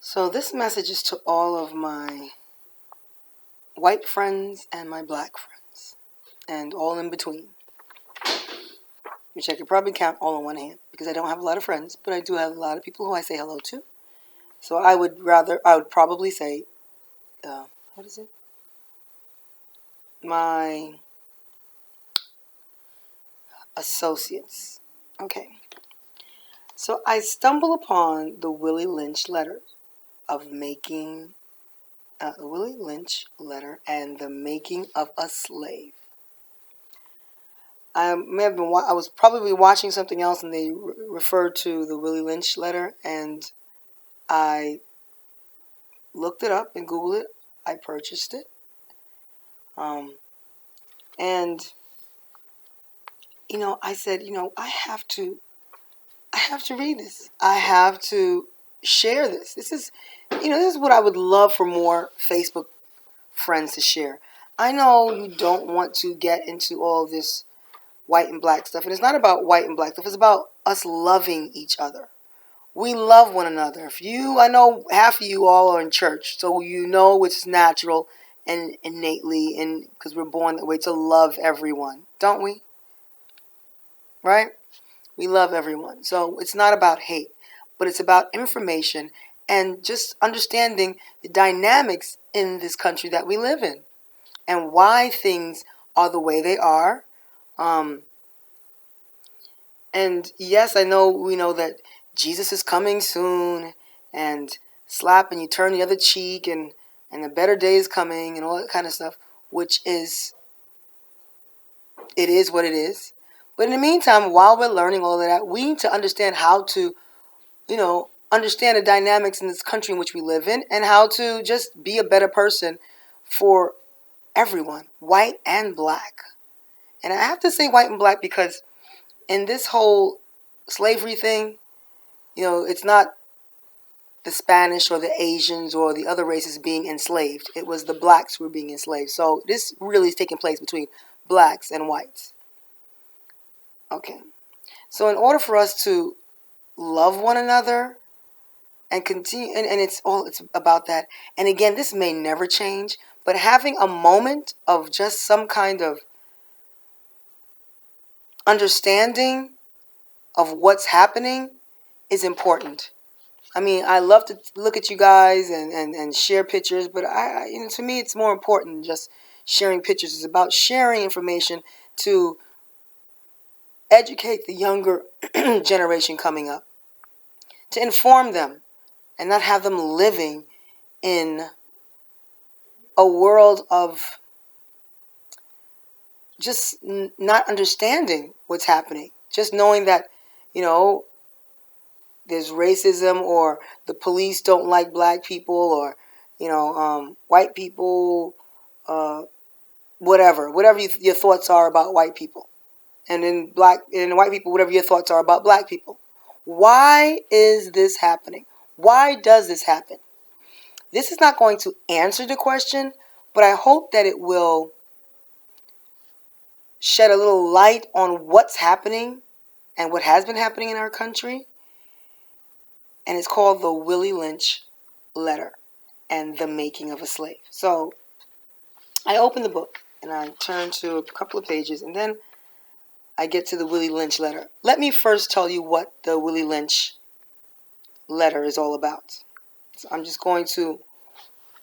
So this message is to all of my white friends and my black friends and all in between, which I could probably count all on one hand because I don't have a lot of friends, but I do have a lot of people who I say hello to. So I would probably say, what is it? My associates. Okay. So I stumble upon the Willie Lynch letter of making, the Willie Lynch letter and the making of a slave. I was probably watching something else and they referred to the Willie Lynch letter, and I looked it up and Googled it. I purchased it. And I said, I have to read this. I have to share this. This is what I would love for more Facebook friends to share. I know you don't want to get into all this white and black stuff, and it's not about white and black stuff. It's about us loving each other. We love one another. I know half of you all are in church, so it's natural and innately, and because we're born that way, to love everyone, don't we? Right? We love everyone. So it's not about hate, but it's about information and just understanding the dynamics in this country that we live in and why things are the way they are. And yes, I know we know that Jesus is coming soon, and slap and you turn the other cheek, and a better day is coming, and all that kind of stuff, which is, it is what it is. But in the meantime, while we're learning all of that, we need to understand how to, understand the dynamics in this country in which we live in, and how to just be a better person for everyone, white and black. And I have to say white and black because in this whole slavery thing, it's not the Spanish or the Asians or the other races being enslaved. It was the blacks who were being enslaved. So this really is taking place between blacks and whites. Okay. So in order for us to love one another and continue, and it's about that. And again, this may never change, but having a moment of just some kind of understanding of what's happening is important. I mean, I love to look at you guys and share pictures, but to me, it's more important than just sharing pictures. It's about sharing information to educate the younger generation coming up, to inform them and not have them living in a world of just not understanding what's happening. Just knowing that, there's racism, or the police don't like black people, or white people, whatever your thoughts are about white people, and in white people, whatever your thoughts are about black people. Why is this happening? Why does this happen? This is not going to answer the question, but I hope that it will shed a little light on what's happening and what has been happening in our country. And it's called the Willie Lynch letter and the making of a slave. So I open the book and I turn to a couple of pages, and then I get to the Willie Lynch letter. Let me first tell you what the Willie Lynch letter is all about. So I'm just going to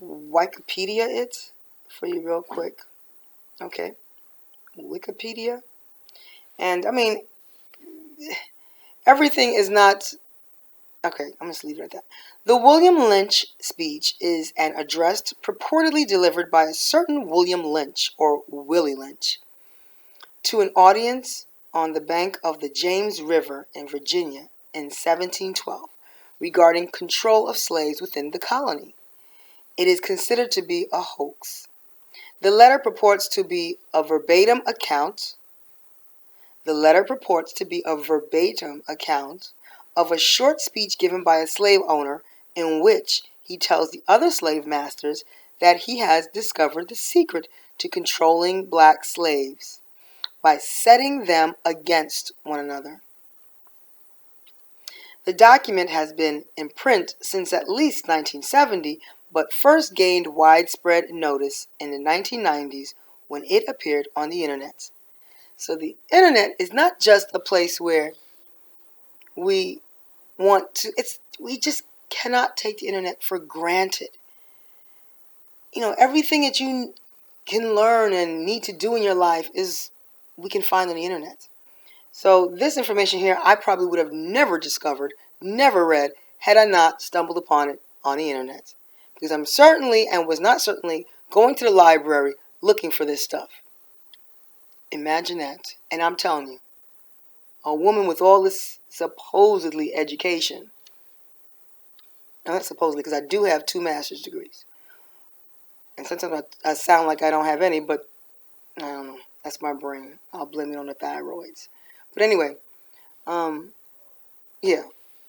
Wikipedia it for you real quick. Okay. Wikipedia. And I mean, everything is not... Okay, I'm going to leave it at that. The William Lynch speech is an address purportedly delivered by a certain William Lynch, or Willie Lynch, to an audience on the bank of the James River in Virginia in 1712 regarding control of slaves within the colony. It is considered to be a hoax. The letter purports to be a verbatim account of a short speech given by a slave owner in which he tells the other slave masters that he has discovered the secret to controlling black slaves by setting them against one another. The document has been in print since at least 1970, but first gained widespread notice in the 1990s when it appeared on the internet. So the internet is not just a place where we we just cannot take the internet for granted. Everything that you can learn and need to do in your life we can find on the internet. So this information here, I probably would have never discovered, never read, had I not stumbled upon it on the internet. Because I'm certainly, and was not certainly, going to the library looking for this stuff. Imagine that. And I'm telling you, a woman with all this supposedly education, not supposedly, because I do have 2 master's degrees. And sometimes I sound like I don't have any, but I don't know. That's my brain. I'll blame it on the thyroids. But anyway, yeah.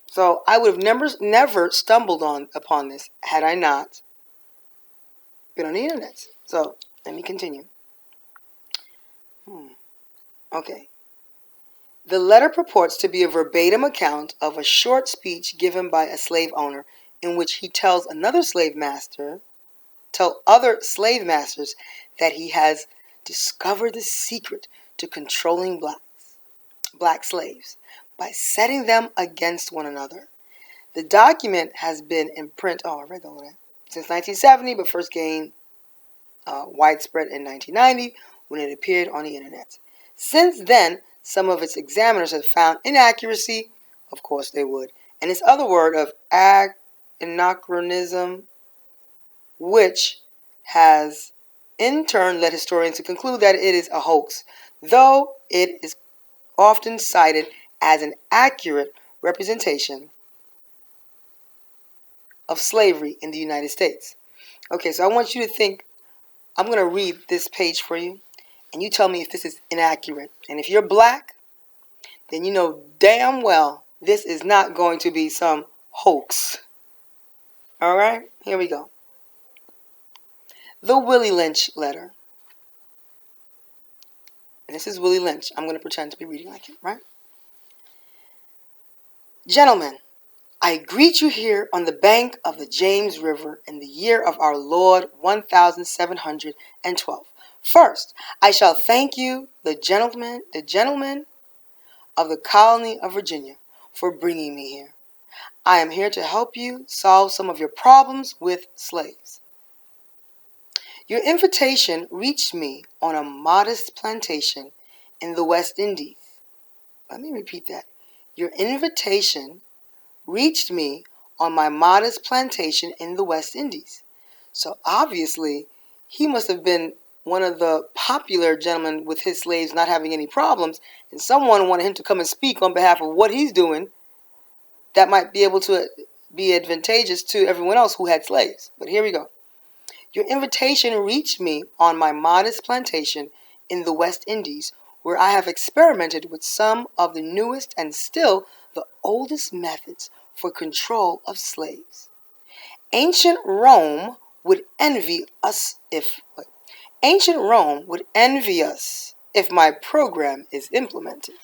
So I would have never stumbled upon this had I not been on the internet. So let me continue. Okay. The letter purports to be a verbatim account of a short speech given by a slave owner in which he tells other slave masters that he has discovered the secret to controlling black slaves by setting them against one another. The document has been in print, I read all that, since 1970, but first gained widespread in 1990 when it appeared on the internet. Since then, some of its examiners have found inaccuracy, of course they would, and its other word of anachronism, which has in turn led historians to conclude that it is a hoax, though it is often cited as an accurate representation of slavery in the United States. Okay, so I want you to think, I'm going to read this page for you, and you tell me if this is inaccurate. And if you're black, then you know damn well this is not going to be some hoax. All right, here we go. The Willie Lynch letter. And this is Willie Lynch. I'm going to pretend to be reading like him, right? Gentlemen, I greet you here on the bank of the James River in the year of our Lord 1712. First, I shall thank you, the gentlemen of the colony of Virginia, for bringing me here. I am here to help you solve some of your problems with slaves. Your invitation reached me on a modest plantation in the West Indies. Let me repeat that. Your invitation reached me on my modest plantation in the West Indies. So obviously, he must have been one of the popular gentlemen with his slaves not having any problems, and someone wanted him to come and speak on behalf of what he's doing that might be able to be advantageous to everyone else who had slaves. But here we go. Your invitation reached me on my modest plantation in the West Indies, where I have experimented with some of the newest and still the oldest methods for control of slaves. Ancient Rome would envy us if my program is implemented.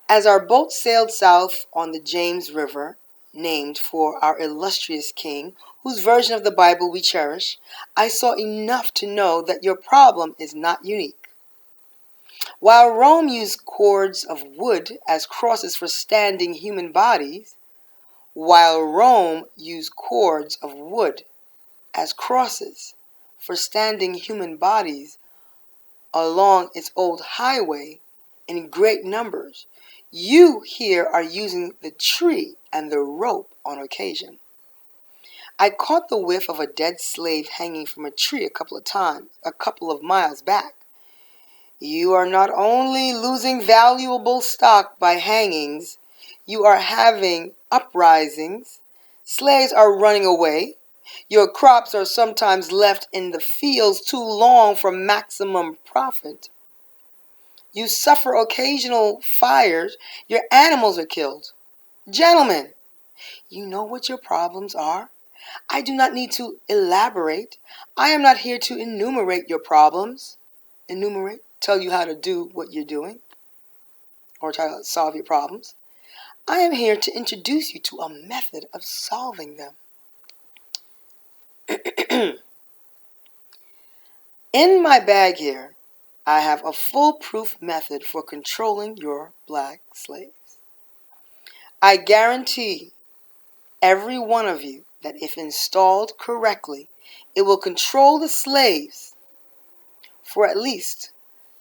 As our boat sailed south on the James River, named for our illustrious king, whose version of the Bible we cherish, I saw enough to know that your problem is not unique. While Rome used cords of wood as crosses for standing human bodies, along its old highway in great numbers, you here are using the tree and the rope on occasion. I caught the whiff of a dead slave hanging from a tree a couple of miles back. You are not only losing valuable stock by hangings, you are having uprisings. Slaves are running away. Your crops are sometimes left in the fields too long for maximum profit. You suffer occasional fires. Your animals are killed. Gentlemen, you know what your problems are. I do not need to elaborate. I am not here to enumerate your problems. Tell you how to do what you're doing. or try to solve your problems. I am here to introduce you to a method of solving them. In my bag here, I have a foolproof method for controlling your black slaves. I guarantee every one of you that if installed correctly, it will control the slaves for at least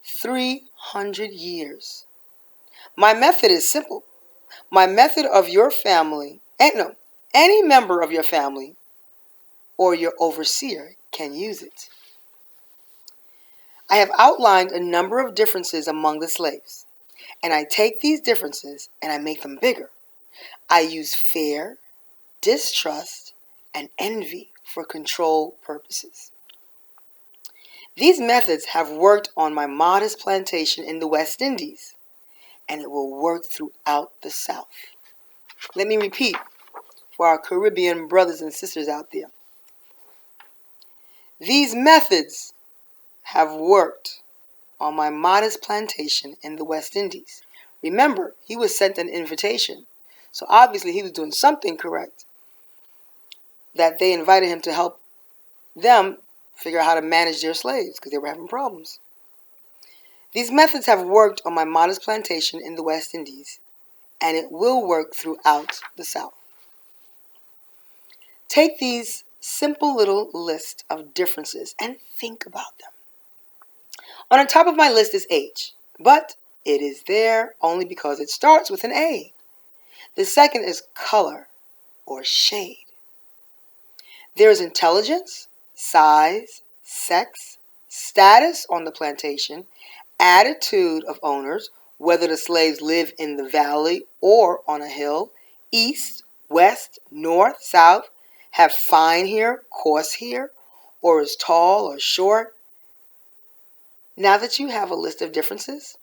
300 years. My method is simple. My method of your family, any member of your family or your overseer can use it. I have outlined a number of differences among the slaves, and I take these differences and I make them bigger. I use fear, distrust, and envy for control purposes. These methods have worked on my modest plantation in the West Indies, and it will work throughout the South. Let me repeat for our Caribbean brothers and sisters out there. These methods have worked on my modest plantation in the West Indies. Remember, he was sent an invitation, so obviously he was doing something correct, that they invited him to help them figure out how to manage their slaves because they were having problems. These methods have worked on my modest plantation in the West Indies, and it will work throughout the South. Take these simple little list of differences and think about them. On the top of my list is age, but it is there only because it starts with an A. The second is color or shade. There is intelligence, size, sex, status on the plantation, attitude of owners, whether the slaves live in the valley or on a hill, east, west, north, south, have fine hair, coarse hair, or is tall or short. Now that you have a list of differences,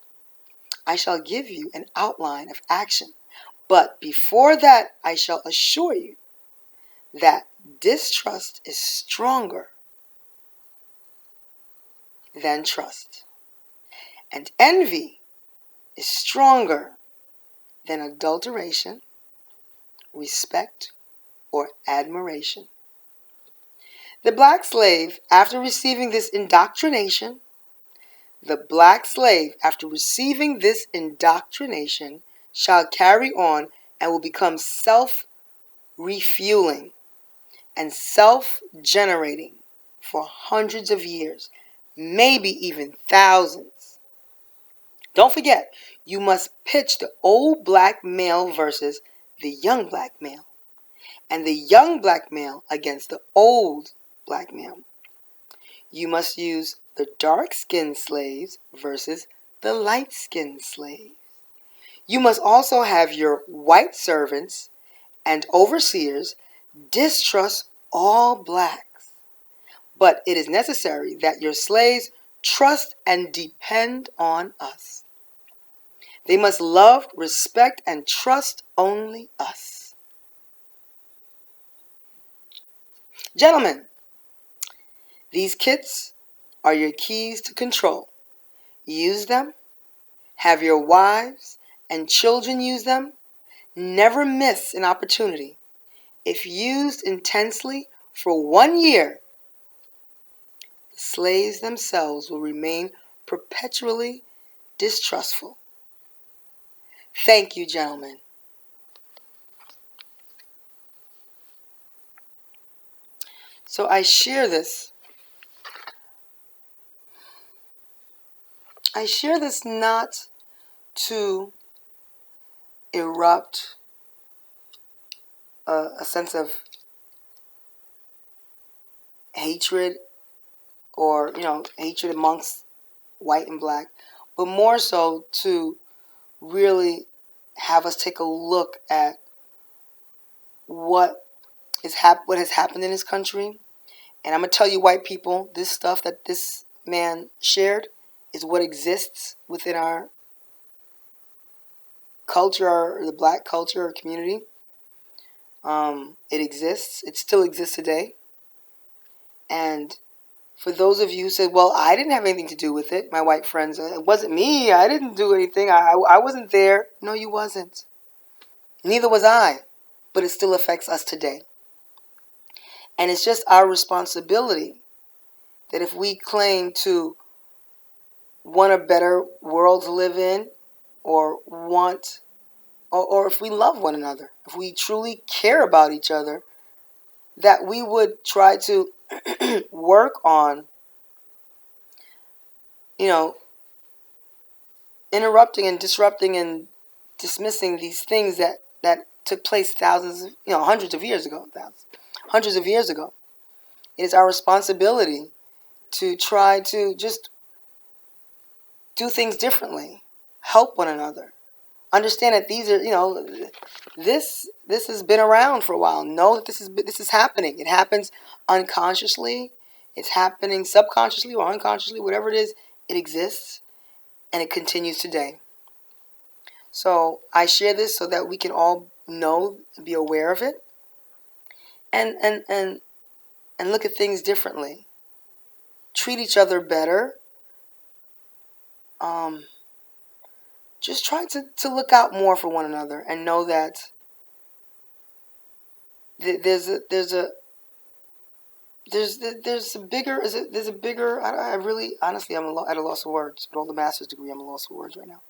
I shall give you an outline of action. But before that, I shall assure you that distrust is stronger than trust, and envy is stronger than adulteration, respect, or admiration. The black slave, after receiving this indoctrination, shall carry on and will become self-refueling and self-generating for hundreds of years, maybe even thousands. Don't forget, you must pitch the old black male versus the young black male, and the young black male against the old black male. You must use the dark-skinned slaves versus the light-skinned slaves. You must also have your white servants and overseers distrust all blacks. But it is necessary that your slaves trust and depend on us. They must love, respect, and trust only us. Gentlemen, these kits are your keys to control. Use them. Have your wives and children use them. Never miss an opportunity. If used intensely for 1 year, the slaves themselves will remain perpetually distrustful. Thank you, gentlemen. So I share this not to erupt a sense of hatred or, hatred amongst white and black, but more so to really have us take a look at what has happened in this country. And I'm going to tell you, white people, this stuff that this man shared is what exists within our culture, or the black culture or community. It exists. It still exists today. And For those of you who said, well, I didn't have anything to do with it, my white friends, it wasn't me, I didn't do anything, I wasn't there. No, you wasn't. Neither was I. But it still affects us today. And it's just our responsibility that if we claim to want a better world to live in, or want, or if we love one another, if we truly care about each other, that we would try to work on, interrupting and disrupting and dismissing these things that took place hundreds of years ago, hundreds of years ago. It is our responsibility to try to just do things differently, help one another, understand that these are, this has been around for a while. Know that this is happening. It happens unconsciously. It's happening subconsciously or unconsciously, whatever it is. It exists, and it continues today. So I share this so that we can all know and be aware of it, and look at things differently. Treat each other better. Just try to look out more for one another, and know that there's a bigger. I really, honestly, I'm at a loss of words. With all the master's degree, I'm at a loss of words right now.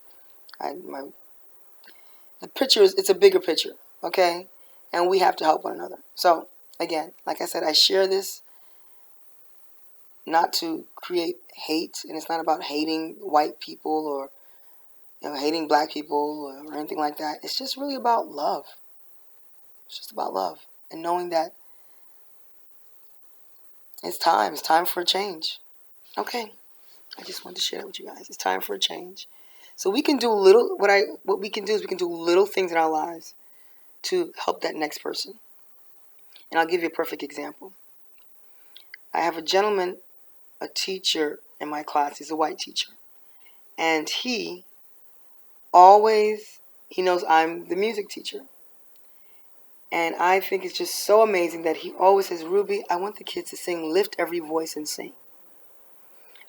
The picture it's a bigger picture, okay? And we have to help one another. So again, like I said, I share this not to create hate, and it's not about hating white people or hating black people or anything like that. It's just really about love. It's just about love, and knowing that it's time. It's time for a change. Okay, I just wanted to share that with you guys. It's time for a change. So we can do what we can do is we can do little things in our lives to help that next person. And I'll give you a perfect example. I have a gentleman, a teacher in my class. He's a white teacher. And he knows I'm the music teacher. And I think it's just so amazing that he always says, Ruby, I want the kids to sing Lift Every Voice and Sing.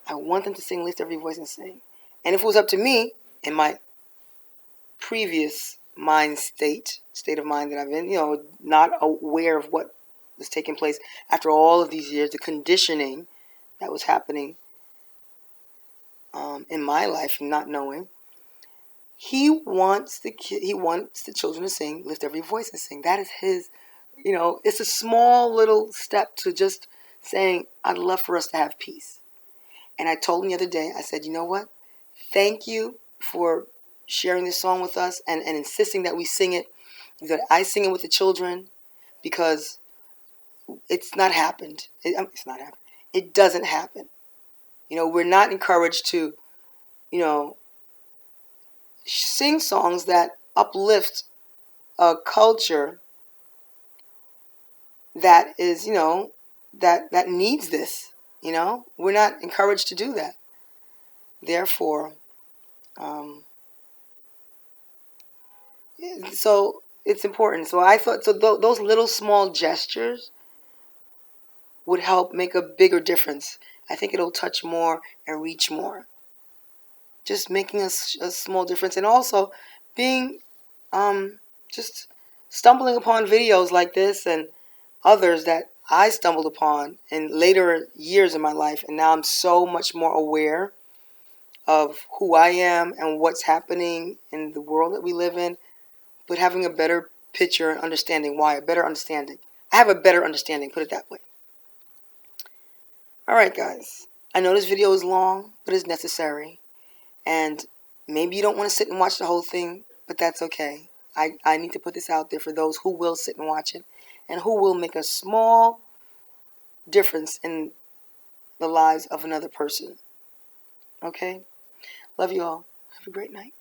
I want them to sing Lift Every Voice and Sing. And if it was up to me, in my previous state of mind that I've been, not aware of what was taking place after all of these years, the conditioning that was happening in my life, and not knowing, he wants the children to sing Lift Every Voice and Sing. That is his, it's a small little step to just saying, I'd love for us to have peace. And I told him the other day, I said, you know what? Thank you for sharing this song with us and insisting that we sing it, that I sing it with the children, because it's not happened. It's not happened. It doesn't happen. We're not encouraged to, sing songs that uplift a culture that is, that needs this. We're not encouraged to do that. Therefore, so it's important. So I thought, those little small gestures would help make a bigger difference. I think it'll touch more and reach more. Just making a small difference, and also being, just stumbling upon videos like this and others that I stumbled upon in later years in my life, and now I'm so much more aware of who I am and what's happening in the world that we live in, but having a better picture and understanding why. A better understanding. I have a better understanding, put it that way. Alright guys, I know this video is long, but it's necessary. And maybe you don't want to sit and watch the whole thing, but that's okay. I need to put this out there for those who will sit and watch it, and who will make a small difference in the lives of another person. Okay? Love you all. Have a great night.